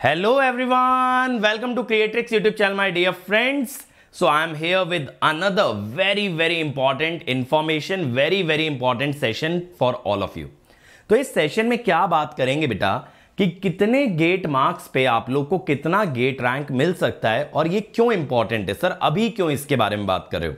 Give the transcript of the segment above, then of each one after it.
Hello everyone, welcome to Creatrix YouTube channel, my dear friends. So I am here with another very important information, very important session for all of you. तो इस session में क्या बात करेंगे बेटा कि कितने गेट मार्क्स पे आप लोग को कितना गेट रैंक मिल सकता है और ये क्यों इंपॉर्टेंट है सर, अभी क्यों इसके बारे में बात कर रहे हो।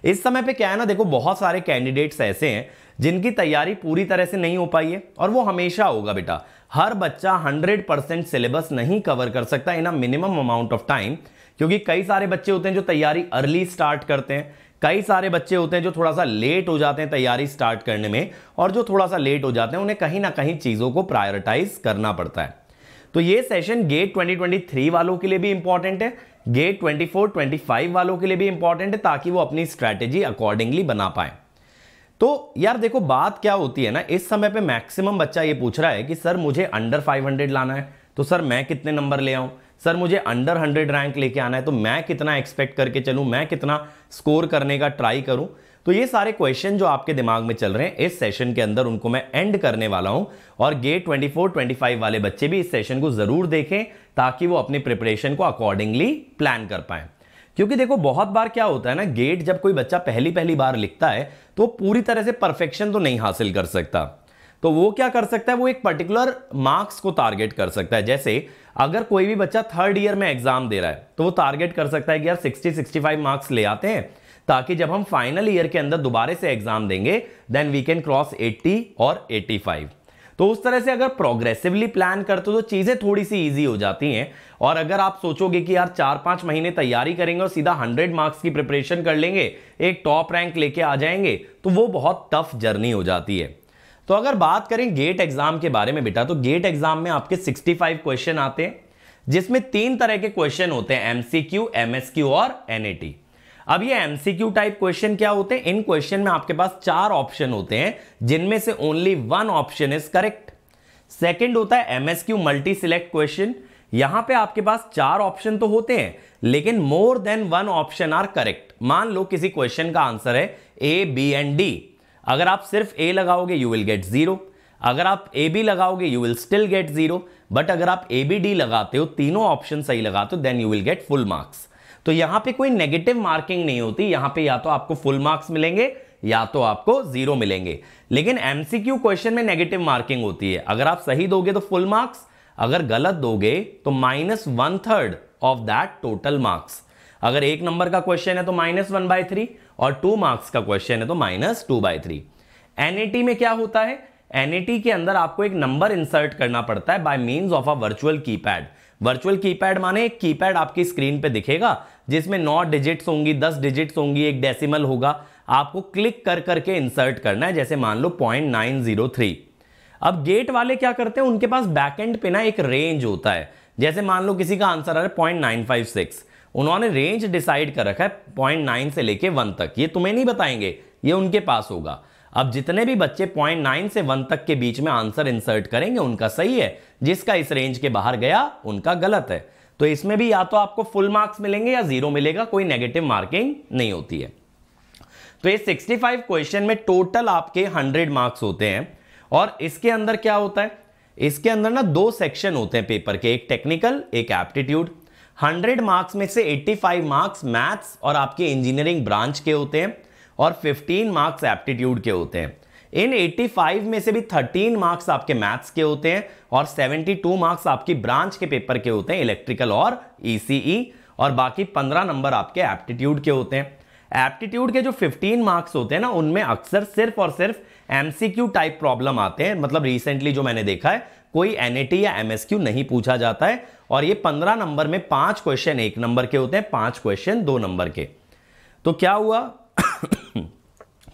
इस समय पे क्या है ना, देखो बहुत सारे कैंडिडेट्स ऐसे हैं जिनकी तैयारी पूरी तरह से नहीं हो पाई है और वो हमेशा होगा बेटा। हर बच्चा 100% सिलेबस नहीं कवर कर सकता in a minimum amount of time, क्योंकि कई सारे बच्चे होते हैं जो तैयारी अर्ली स्टार्ट करते हैं, कई सारे बच्चे होते हैं जो थोड़ा सा लेट हो जाते हैं तैयारी स्टार्ट करने में, और जो थोड़ा सा लेट हो जाते हैं उन्हें कहीं ना कहीं चीज़ों को प्रायोरिटाइज करना पड़ता है। तो ये सेशन गेट 2023 वालों के लिए भी इंपॉर्टेंट है, गेट 24-25 वालों के लिए भी इंपॉर्टेंट है, ताकि वो अपनी स्ट्रैटेजी अकॉर्डिंगली बना पाए। तो यार देखो बात क्या होती है ना, इस समय पे मैक्सिमम बच्चा ये पूछ रहा है कि सर मुझे अंडर 500 लाना है, तो सर मैं कितने नंबर ले आऊं, सर मुझे अंडर 100 रैंक लेके आना है तो मैं कितना एक्सपेक्ट करके चलूं, मैं कितना स्कोर करने का ट्राई करूं। तो ये सारे क्वेश्चन जो आपके दिमाग में चल रहे हैं इस सेशन के अंदर उनको मैं एंड करने वाला हूं, और गेट 24-25 वाले बच्चे भी इस सेशन को जरूर देखें ताकि वो अपनी प्रिपरेशन को अकॉर्डिंगली प्लान कर पाए। क्योंकि देखो बहुत बार क्या होता है ना, गेट जब कोई बच्चा पहली बार लिखता है तो पूरी तरह से परफेक्शन तो नहीं हासिल कर सकता, तो वो क्या कर सकता है, वो एक पर्टिकुलर मार्क्स को टारगेट कर सकता है। जैसे अगर कोई भी बच्चा थर्ड ईयर में एग्जाम दे रहा है तो वो टारगेट कर सकता है कि यार 60-65 मार्क्स ले आते हैं, ताकि जब हम फाइनल ईयर के अंदर दोबारा से एग्जाम देंगे देन वी कैन क्रॉस 80 और 85। तो उस तरह से अगर प्रोग्रेसिवली प्लान करते हो तो चीजें थोड़ी सी इजी हो जाती हैं। और अगर आप सोचोगे कि यार 4-5 महीने तैयारी करेंगे और सीधा 100 मार्क्स की प्रिपरेशन कर लेंगे, एक टॉप रैंक लेके आ जाएंगे, तो वो बहुत टफ जर्नी हो जाती है। तो अगर बात करें गेट एग्जाम के बारे में बेटा, तो गेट एग्जाम में आपके 65 क्वेश्चन आते हैं, जिसमें 3 तरह के क्वेश्चन होते हैं, एमसीक्यू, एमएसक्यू और एनएटी। अब ये एमसीक्यू टाइप क्वेश्चन क्या होते हैं, इन क्वेश्चन में आपके पास 4 ऑप्शन होते हैं जिनमें से only 1 option is correct. Second होता है एमएसक्यू मल्टी सिलेक्ट क्वेश्चन, यहां पे आपके पास 4 ऑप्शन तो होते हैं लेकिन more than 1 option are correct. मान लो किसी क्वेश्चन का आंसर है ए, बी एंड डी, अगर आप सिर्फ ए लगाओगे यू विल गेट 0, अगर आप ए बी लगाओगे you will still get 0, but अगर आप ए बी डी लगाते हो, तीनों ऑप्शन सही लगाते हो, then you will get full marks. तो यहां पे कोई नेगेटिव मार्किंग नहीं होती, यहां पे या तो आपको फुल मार्क्स मिलेंगे या तो आपको 0 मिलेंगे। लेकिन एमसीक्यू क्वेश्चन में नेगेटिव मार्किंग होती है, अगर आप सही दोगे तो फुल मार्क्स, अगर गलत दोगे तो -1/3 ऑफ दैट टोटल मार्क्स। अगर 1 नंबर का क्वेश्चन है तो -1/3 और 2 मार्क्स का क्वेश्चन है तो -2/3। एनएटी में क्या होता है, एनएटी के अंदर आपको एक नंबर इंसर्ट करना पड़ता है by means of a virtual keypad. Virtual keypad माने एक कीपैड आपकी स्क्रीन पे दिखेगा जिसमें 9 डिजिट्स होंगी, 10 डिजिट्स होंगी, एक डेसिमल होगा, आपको क्लिक कर करके इंसर्ट करना है। जैसे मान लो 0.903। अब गेट वाले क्या करते हैं, उनके पास बैकएंड पे ना एक रेंज होता है, जैसे मान लो किसी का आंसर आ रहा है 0.956, उन्होंने रेंज डिसाइड कर रखा है 0.9 से लेके 1 तक, ये तुम्हें नहीं बताएंगे, ये उनके पास होगा। अब जितने भी बच्चे 0.9 से 1 तक के बीच में आंसर इंसर्ट करेंगे उनका सही है, जिसका इस रेंज के बाहर गया उनका गलत है। तो इसमें भी या तो आपको फुल मार्क्स मिलेंगे या 0 मिलेगा, कोई नेगेटिव मार्किंग नहीं होती है। तो ये 65 क्वेश्चन में टोटल आपके 100 मार्क्स होते हैं, और इसके अंदर क्या होता है, इसके अंदर ना 2 सेक्शन होते हैं पेपर के, एक टेक्निकल एक एप्टीट्यूड। 100 मार्क्स में से 85 मार्क्स मैथ्स और आपके इंजीनियरिंग ब्रांच के होते हैं और 15 मार्क्स एप्टीट्यूड के होते हैं। इन 85 में से भी 13 मार्क्स आपके मैथ्स के होते हैं और 72 मार्क्स आपकी ब्रांच के पेपर के होते हैं, इलेक्ट्रिकल और ईसीई, और बाकी 15 नंबर आपके एप्टीट्यूड के होते हैं। एप्टीट्यूड के जो 15 मार्क्स होते हैं ना, उनमें अक्सर सिर्फ और सिर्फ एमसीक्यू टाइप प्रॉब्लम आते हैं, मतलब रिसेंटली जो मैंने देखा है कोई एनएटी या एमएसक्यू नहीं पूछा जाता है। और ये 15 नंबर में 5 क्वेश्चन 1 नंबर के होते हैं, 5 क्वेश्चन 2 नंबर के। तो क्या हुआ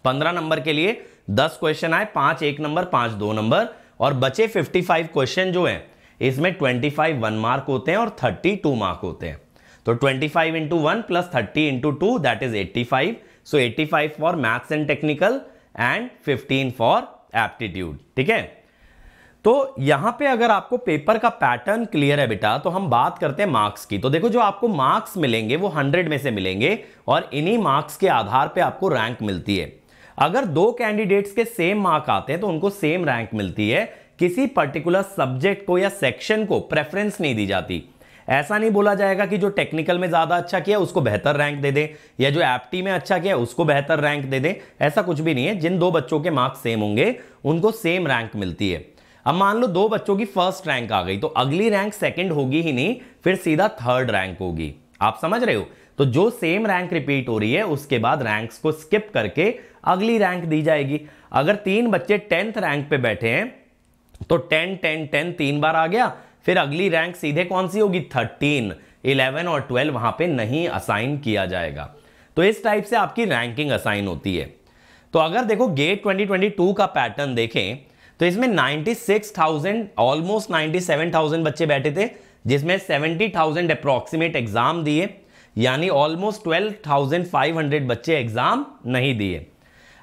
15 नंबर के लिए 10 क्वेश्चन आए, 5 1 नंबर 5 2 नंबर, और बचे 55 क्वेश्चन जो हैं इसमें 25 1 मार्क होते हैं और 30 2 मार्क होते हैं। तो 25 into 1 plus 30 into 2 that is 85। So 85 for maths and technical and 15 for aptitude. ठीक है, तो यहां पे अगर आपको पेपर का पैटर्न क्लियर है बेटा, तो हम बात करते हैं मार्क्स की। तो देखो जो आपको मार्क्स मिलेंगे वो 100 में से मिलेंगे, और इन्हीं मार्क्स के आधार पे आपको रैंक मिलती है। अगर 2 कैंडिडेट्स के सेम मार्क आते हैं तो उनको सेम रैंक मिलती है, किसी पर्टिकुलर सब्जेक्ट को या सेक्शन को प्रेफरेंस नहीं दी जाती। ऐसा नहीं बोला जाएगा कि जो टेक्निकल में ज्यादा अच्छा किया उसको बेहतर रैंक दे दे, या जो एप्टी में अच्छा किया उसको बेहतर रैंक दे दे। ऐसा कुछ भी नहीं है। जिन 2 बच्चों के मार्क्स सेम होंगे उनको सेम रैंक मिलती है। अब मान लो 2 बच्चों की फर्स्ट रैंक आ गई, तो अगली रैंक सेकंड होगी ही नहीं, फिर सीधा थर्ड रैंक होगी। आप समझ रहे हो? तो जो सेम रैंक रिपीट हो रही है उसके बाद रैंक्स को स्किप करके अगली रैंक दी जाएगी। अगर 3 बच्चे 10th रैंक पे बैठे हैं तो 10 10 10 3 बार आ गया, फिर अगली रैंक सीधे कौन सी होगी? 13, 11 और 12 वहां पे नहीं असाइन किया जाएगा। तो इस टाइप से आपकी रैंकिंग असाइन होती है। तो अगर देखो गेट 2022 का पैटर्न देखें तो इसमें 96,000 ऑलमोस्ट 97,000 बच्चे बैठे थे, जिसमें 70,000 अप्रोक्सीमेट एग्जाम दिए, यानी ऑलमोस्ट 12,500 बच्चे एग्जाम नहीं दिए।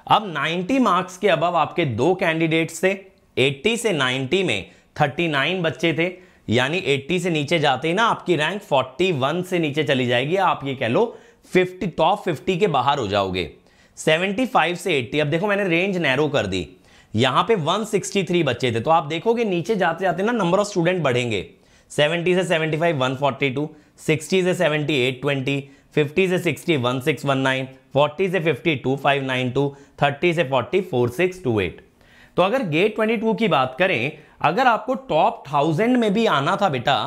अब 90 मार्क्स के अबव आपके 2 कैंडिडेट्स थे। 80 से 90 में 39 बच्चे थे, यानी 80 से नीचे जाते ही ना आपकी रैंक 41 से नीचे चली जाएगी। आप ये कह लो 50 टॉप 50 के बाहर हो जाओगे। 75 से 80, अब देखो मैंने रेंज नैरो कर दी। यहां पे 163 बच्चे थे, तो आप देखोगे नीचे जाते जाते ना नंबर ऑफ स्टूडेंट बढ़ेंगे। 70 से 75 142, 60 से 70 820, 50 से 60 1619, 40 से 50 2592, 30 से 40 4628। तो अगर गेट 22 की बात करें, अगर आपको टॉप 1000 में भी आना था बेटा,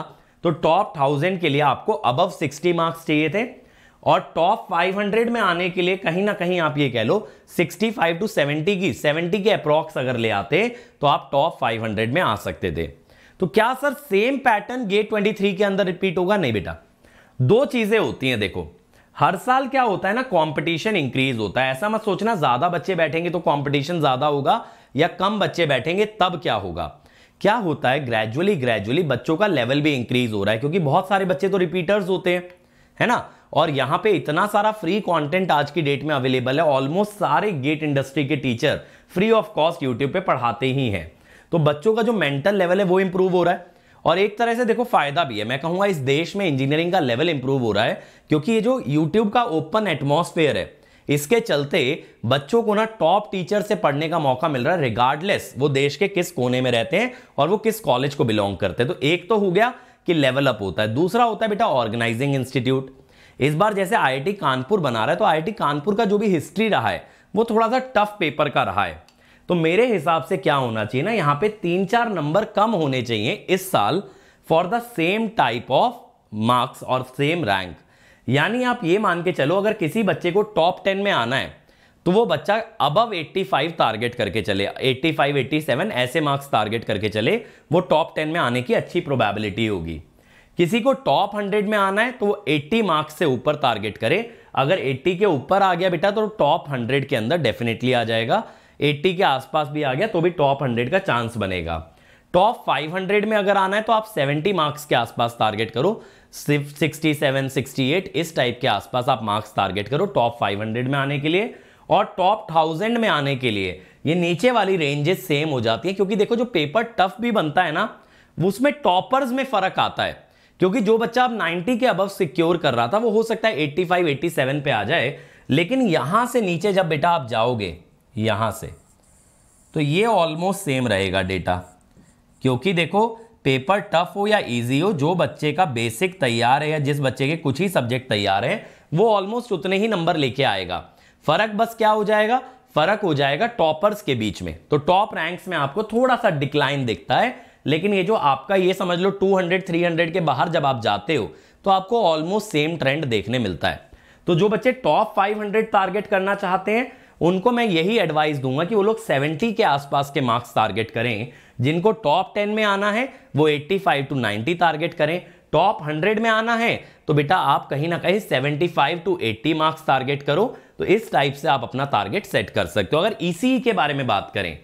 तो टॉप 1000 के लिए आपको अबव 60 मार्क्स चाहिए थे, और टॉप 500 में आने के लिए कहीं ना कहीं आप ये कह लो 65 टू 70 के अप्रॉक्स अगर ले आते तो आप टॉप 500 में आ सकते थे। तो क्या सर सेम पैटर्न गेट 23 के अंदर रिपीट होगा? नहीं बेटा, 2 चीजें होती हैं। देखो हर साल क्या होता है ना, कंपटीशन इंक्रीज होता है। ऐसा मत सोचना ज्यादा बच्चे बैठेंगे तो कंपटीशन ज्यादा होगा, या कम बच्चे बैठेंगे तब क्या होगा। क्या होता है, ग्रेजुअली बच्चों का लेवल भी इंक्रीज हो रहा है, क्योंकि बहुत सारे बच्चे तो रिपीटर्स होते हैं, है ना। और यहां पे इतना सारा फ्री कंटेंट आज की डेट में अवेलेबल है। ऑलमोस्ट सारे गेट इंडस्ट्री के teacher free of cost YouTube पे पढ़ाते ही हैं। तो बच्चों का जो मेंटल लेवल है वो इंप्रूव हो रहा है, और एक तरह से देखो फायदा भी है। मैं कहूंगा इस देश में इंजीनियरिंग का लेवल इंप्रूव हो रहा है, क्योंकि ये जो यूट्यूब का ओपन एटमॉस्फेयर है, इसके चलते बच्चों को ना टॉप टीचर से पढ़ने का मौका मिल रहा है, रिगार्डलेस वो देश के किस कोने में रहते हैं और वो किस कॉलेज को बिलोंग करते हैं। तो एक तो हो गया कि लेवल अप होता है। दूसरा होता है बेटा ऑर्गेनाइजिंग इंस्टीट्यूट। इस बार जैसे आईआईटी कानपुर बना रहा है, तो आईआईटी कानपुर का जो भी हिस्ट्री रहा है वो थोड़ा सा टफ पेपर का रहा है। तो मेरे हिसाब से क्या होना चाहिए ना, यहां पे 3-4 नंबर कम होने चाहिए इस साल for the same type of marks और सेम रैंक। यानी आप ये मान के चलो, अगर किसी बच्चे को टॉप 10 में आना है तो वो बच्चा अबव 85 टारगेट करके चले, 85 87 ऐसे मार्क्स टारगेट करके चले, वो टॉप 10 में आने की अच्छी प्रोबेबिलिटी होगी। किसी को टॉप 100 में आना है तो वो 80 मार्क्स से ऊपर टारगेट करे। अगर 80 के ऊपर आ गया बेटा तो टॉप 100 के अंदर डेफिनेटली आ जाएगा। 80 के आसपास भी आ गया तो भी टॉप 100 का चांस बनेगा। टॉप 500 में अगर आना है तो आप 70 मार्क्स के आसपास टारगेट करो, सिर्फ 67 68 इस टाइप के आसपास आप मार्क्स टारगेट करो टॉप 500 में आने के लिए। और टॉप 1000 में आने के लिए ये नीचे वाली रेंजेस सेम हो जाती है, क्योंकि देखो जो पेपर टफ भी बनता है ना, उसमें टॉपर्स में फर्क आता है। क्योंकि जो बच्चा अब 90 के अबव सिक्योर कर रहा था वो हो सकता है 85 87 पे आ जाए, लेकिन यहां से नीचे जब बेटा आप जाओगे यहां से, तो ये ऑलमोस्ट सेम रहेगा डेटा। क्योंकि देखो पेपर टफ हो या इजी हो, जो बच्चे का बेसिक तैयार है या जिस बच्चे के कुछ ही सब्जेक्ट तैयार है वो ऑलमोस्ट उतने ही नंबर लेके आएगा। फर्क बस क्या हो जाएगा, फर्क हो जाएगा टॉपर्स के बीच में। तो टॉप रैंक्स में आपको थोड़ा सा डिक्लाइन दिखता है, लेकिन ये जो आपका ये समझ लो 200 300 के बाहर जब आप जाते हो तो आपको ऑलमोस्ट सेम ट्रेंड देखने मिलता है। तो जो बच्चे टॉप 500 टारगेट करना चाहते हैं उनको मैं यही एडवाइस दूंगा कि वो लोग 70 के आसपास के मार्क्स टारगेट करें। जिनको टॉप 10 में आना है वो 85 टू 90 टारगेट करें। टॉप 100 में आना है तो बेटा आप कहीं ना कहीं 75 टू 80 मार्क्स टारगेट करो। तो इस टाइप से आप अपना टारगेट सेट कर सकते हो। अगर ईसीई के बारे में बात करें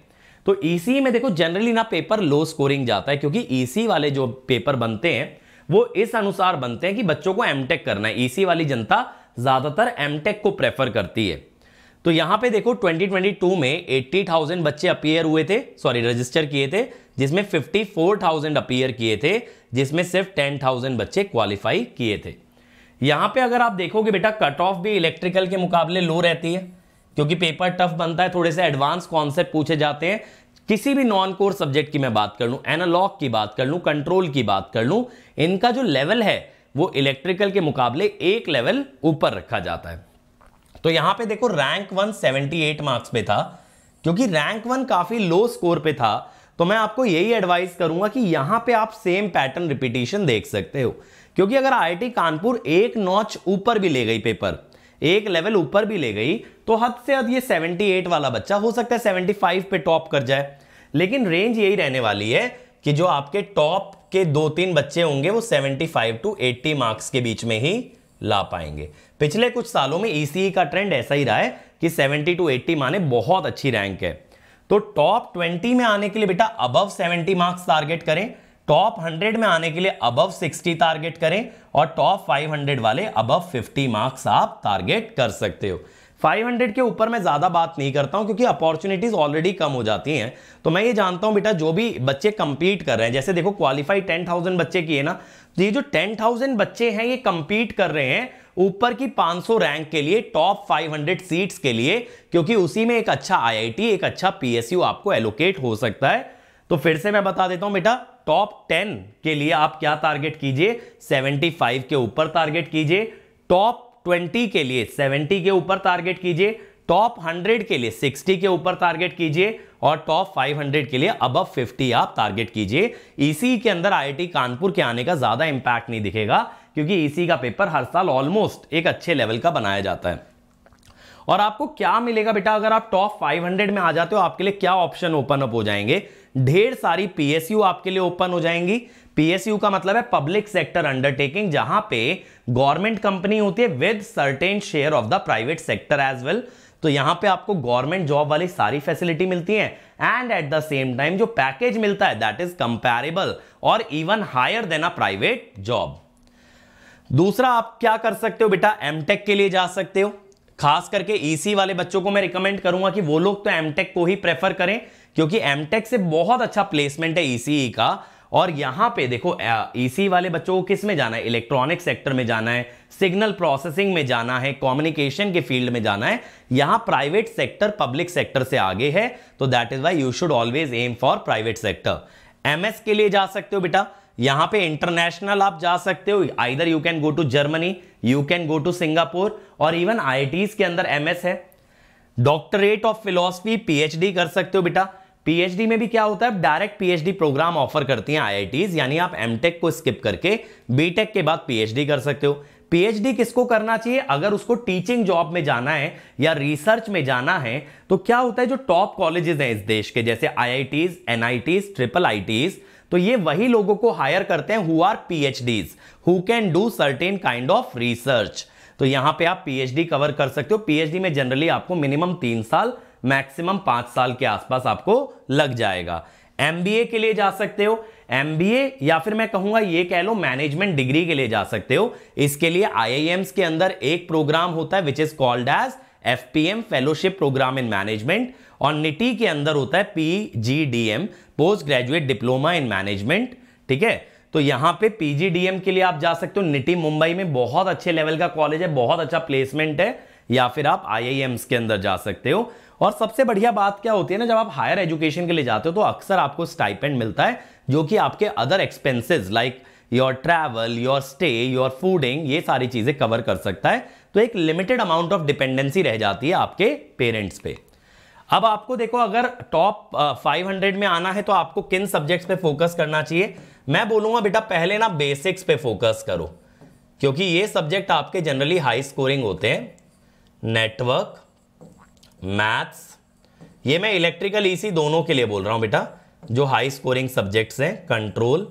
तो ईसीई में देखो जनरली ना पेपर लो स्कोरिंग जाता है, क्योंकि ईसीई वाले जो पेपर बनते हैं वो इस अनुसार बनते हैं कि बच्चों को एमटेक करना है। ईसीई वाली जनता ज्यादातर एमटेक को प्रेफर करती है। तो यहां पे देखो 2022 में 80,000 बच्चे अपीयर हुए थे, सॉरी रजिस्टर किए थे, जिसमें 54,000 अपीयर किए थे, जिसमें सिर्फ 10,000 बच्चे क्वालिफाई किए थे। यहां पे अगर आप देखोगे बेटा कट ऑफ भी इलेक्ट्रिकल के मुकाबले लो रहती है, क्योंकि पेपर टफ बनता है, थोड़े से एडवांस कॉन्सेप्ट पूछे जाते हैं। किसी भी नॉन कोर सब्जेक्ट की मैं बात कर लूं, एनालॉग की बात कर लूं, कंट्रोल की बात कर लूं, इनका जो लेवल है वो इलेक्ट्रिकल के मुकाबले एक लेवल ऊपर रखा जाता है। तो यहां पे देखो रैंक 1 78 मार्क्स पे था, क्योंकि रैंक 1 काफी लो स्कोर पे था, तो मैं आपको यही एडवाइस करूंगा कि यहां पे आप सेम पैटर्न रिपीटिशन देख सकते हो। क्योंकि अगर आईआईटी कानपुर एक नॉच ऊपर भी ले गई पेपर, एक लेवल ऊपर भी ले गई, तो हद से हद ये 78 वाला बच्चा हो सकता है 75 पे टॉप कर जाए। लेकिन रेंज यही रहने वाली है कि जो आपके टॉप के 2-3 बच्चे होंगे वो 75 to 80 मार्क्स के बीच में ही ला पाएंगे। पिछले कुछ सालों में ईसीई का ट्रेंड ऐसा ही रहा है कि 70 to 80 माने बहुत अच्छी रैंक है। तो टॉप 20 में आने के लिए बेटा अबव 70 मार्क्स टारगेट करें, टॉप 100 में आने के लिए अबव 60 टारगेट करें, और टॉप 500 वाले अबव 50 मार्क्स आप टारगेट कर सकते हो। 500 के ऊपर मैं ज्यादा बात नहीं करता हूं, क्योंकि अपॉर्चुनिटीज ऑलरेडी कम हो जाती हैं। तो मैं ये जानता हूं बेटा, जो भी बच्चे कंपीट कर रहे हैं, जैसे देखो क्वालिफाई 10,000 बच्चे की है ना, तो ये जो 10,000 बच्चे हैं ये कंपीट कर रहे हैं ऊपर की 500 रैंक के लिए, टॉप 500 सीट्स के लिए, क्योंकि उसी में एक अच्छा आईआईटी, एक अच्छा पीएसयू आपको एलोकेट हो सकता है। तो फिर से मैं बता देता हूं बेटा, टॉप 10 के लिए आप क्या टारगेट कीजिए, 75 के ऊपर टारगेट कीजिए, टॉप 20 के लिए 70 के ऊपर टारगेट कीजिए, टॉप 100 के लिए 60 के ऊपर टारगेट कीजिए, और टॉप 500 के लिए अबव 50 आप टारगेट कीजिए। ईसी के अंदर आईआईटी कानपुर के आने का ज्यादा इंपैक्ट नहीं दिखेगा, क्योंकि ईसी का पेपर हर साल ऑलमोस्ट एक अच्छे लेवल का बनाया जाता है। और आपको क्या मिलेगा बेटा, अगर आप टॉप 500 में आ जाते हो, आपके लिए क्या ऑप्शन ओपन अप हो जाएंगे, ढेर सारी पीएसयू आपके लिए ओपन हो जाएंगी। पीएसयू का मतलब है पब्लिक सेक्टर अंडरटेकिंग, जहां पे गवर्नमेंट कंपनी होती है with certain share of the private sector as well. तो यहां पे आपको गवर्नमेंट जॉब वाली सारी फैसिलिटी मिलती है, and at the same time जो पैकेज मिलता है दैट इज कंपैरेबल और even higher than a private job. दूसरा आप क्या कर सकते हो बेटा, एमटेक के लिए जा सकते हो। खास करके ईसी वाले बच्चों को मैं रिकमेंड करूंगा कि वो लोग तो एमटेक को ही प्रेफर करें, क्योंकि एमटेक से बहुत अच्छा प्लेसमेंट है ईसीई का। और यहां पे देखो ईसी वाले बच्चों को किस में जाना है, इलेक्ट्रॉनिक सेक्टर में जाना है, सिग्नल प्रोसेसिंग में जाना है, कम्युनिकेशन के फील्ड में जाना है। यहां प्राइवेट सेक्टर पब्लिक सेक्टर से आगे है, तो that is why you should always aim for private sector. MS के लिए जा सकते हो बेटा, यहां पे इंटरनेशनल आप जा सकते हो, either you can go to Germany, you can go to Singapore, और इवन आईआईटीज के अंदर एमएस है। डॉक्टरेट ऑफ फिलॉसफी पीएचडी कर सकते हो बेटा। पीएचडी में भी क्या होता है, डायरेक्ट पीएचडी प्रोग्राम ऑफर करती हैं आईआईटीज, यानी आप एमटेक को स्किप करके बीटेक के बाद पीएचडी कर सकते हो। पीएचडी किसको करना चाहिए, अगर उसको टीचिंग जॉब में जाना है या रिसर्च में जाना है, तो क्या होता है जो टॉप कॉलेजेस हैं इस देश के, जैसे आईआईटीज, एनआईटीज, ट्रिपल आईटीज, तो ये वही लोगों को हायर करते हैं who are PhDs, who can do certain kind of research. तो यहां पे आप पीएचडी कवर कर सकते हो। पीएचडी में जनरली आपको मिनिमम 3 साल, मैक्सिमम 5 साल के आसपास आपको लग जाएगा। एमबीए के लिए जा सकते हो, एमबीए या फिर मैं कहूंगा ये कह लो मैनेजमेंट डिग्री के लिए जा सकते हो। इसके लिए आईआईएम्स के अंदर एक प्रोग्राम होता है which is called as FPM, fellowship programme in management, और निटी के अंदर होता है PGDM, post graduate diploma in management. ठीक है, तो यहां पे पीजीडीएम के लिए आप जा सकते हो। निटी मुंबई में बहुत अच्छे लेवल का कॉलेज है, बहुत अच्छा प्लेसमेंट है, या फिर आप आईआईएम्स के अंदर जा सकते हो। और सबसे बढ़िया बात क्या होती है ना, जब आप हायर एजुकेशन के लिए जाते हो तो अक्सर आपको स्टाइपेंड मिलता है, जो कि आपके other expenses like your travel, your stay, your fooding, ये सारी चीजें कवर कर सकता है। तो एक लिमिटेड अमाउंट ऑफ डिपेंडेंसी रह जाती है आपके पेरेंट्स पे। अब आपको देखो, अगर टॉप 500 में आना है तो आपको किन सब्जेक्ट्स पे फोकस करना चाहिए। मैं बोलूंगा बेटा पहले ना बेसिक्स पे फोकस करो, क्योंकि ये सब्जेक्ट आपके जनरली हाई स्कोरिंग होते हैं। नेटवर्क, मैथ्स, ये मैं इलेक्ट्रिकल ईसी दोनों के लिए बोल रहा हूं बेटा, जो हाई स्कोरिंग सब्जेक्ट्स हैं। कंट्रोल,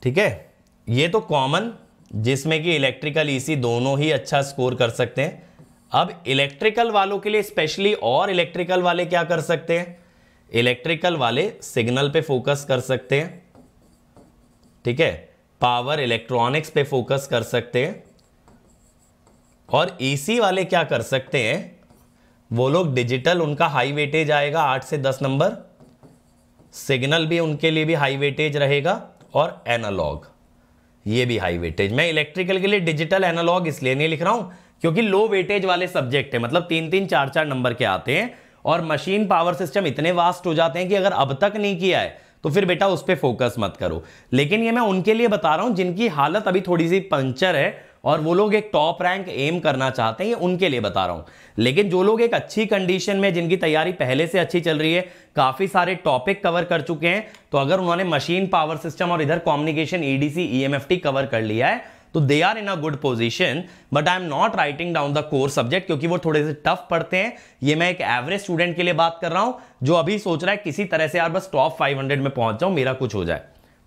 ठीक है, ये तो कॉमन, जिसमें कि इलेक्ट्रिकल ईसी दोनों ही अच्छा स्कोर कर सकते हैं। अब इलेक्ट्रिकल वालों के लिए स्पेशली, और इलेक्ट्रिकल वाले क्या कर सकते हैं, इलेक्ट्रिकल वाले सिग्नल पे फोकस कर सकते हैं। ठीक है, पावर इलेक्ट्रॉनिक्स पे फोकस कर सकते हैं। और ईसी वाले क्या कर सकते हैं, वो लोग डिजिटल, उनका हाई वेटेज आएगा 8 से 10 नंबर, सिग्नल भी उनके लिए भी हाई वेटेज रहेगा, और एनालॉग ये भी हाई वेटेज। मैं इलेक्ट्रिकल के लिए डिजिटल एनालॉग इसलिए नहीं लिख रहा हूं क्योंकि लो वेटेज वाले सब्जेक्ट है, मतलब 3-3, 4-4 नंबर के आते हैं, और मशीन पावर सिस्टम इतने वास्ट हो जाते हैं कि अगर अब तक नहीं किया है तो फिर बेटा उस पर फोकस मत करो। लेकिन ये मैं उनके लिए बता रहा हूं जिनकी हालत अभी थोड़ी सी पंचर है और वो लोग एक टॉप रैंक एम करना चाहते हैं, ये उनके लिए बता रहा हूं। लेकिन जो लोग एक अच्छी कंडीशन में, जिनकी तैयारी पहले से अच्छी चल रही है, काफी सारे टॉपिक कवर कर चुके हैं, तो अगर उन्होंने मशीन पावर सिस्टम और इधर कम्युनिकेशन ईडीसी ईएमएफटी कवर कर लिया है तो they are in a good position. But I am not writing down the core subject क्योंकि वो थोड़े से टफ पढ़ते हैं। ये मैं एक एवरेज स्टूडेंट के लिए बात कर रहा हूं जो अभी सोच रहा है किसी तरह से यार बस टॉप 500 में पहुंच जाऊं, मेरा कुछ हो जाए।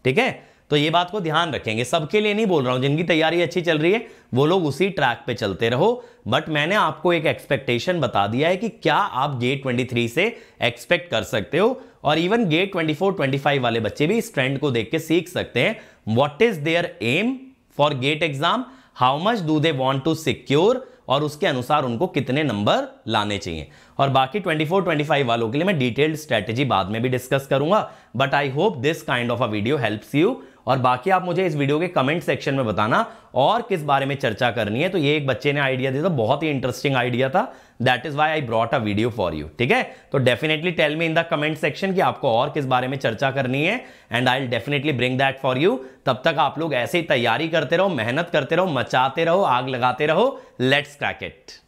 ठीक है, तो ये बात को ध्यान रखेंगे। सबके लिए नहीं बोल रहा हूं, जिनकी तैयारी अच्छी चल रही है वो लोग उसी ट्रैक पे चलते रहो। बट मैंने आपको एक एक्सपेक्टेशन बता दिया है कि क्या आप गेट 23 से एक्सपेक्ट कर सकते हो, और इवन गेट 24-25 वाले बच्चे भी इस ट्रेंड को देख के सीख सकते हैं। What is their aim for GATE exam, how much do they want to secure, और उसके अनुसार उनको कितने नंबर लाने चाहिए। और बाकी 24-25 वालों के लिए मैं डिटेल्ड स्ट्रेटेजी बाद में भी डिस्कस करूंगा। But I hope this kind of a video helps you. और बाकी आप मुझे इस वीडियो के कमेंट सेक्शन में बताना और किस बारे में चर्चा करनी है। तो ये एक बच्चे ने आइडिया दिया था, बहुत ही इंटरेस्टिंग आइडिया था, that is why I brought a video for you. ठीक है, तो definitely tell me in the comment section कि आपको और किस बारे में चर्चा करनी है, and I will definitely bring that for you. तब तक आप लोग ऐसे ही तैयारी करते रहो, मेहनत करते रहो, मचाते रहो, आग लगाते रहो। Let's crack it.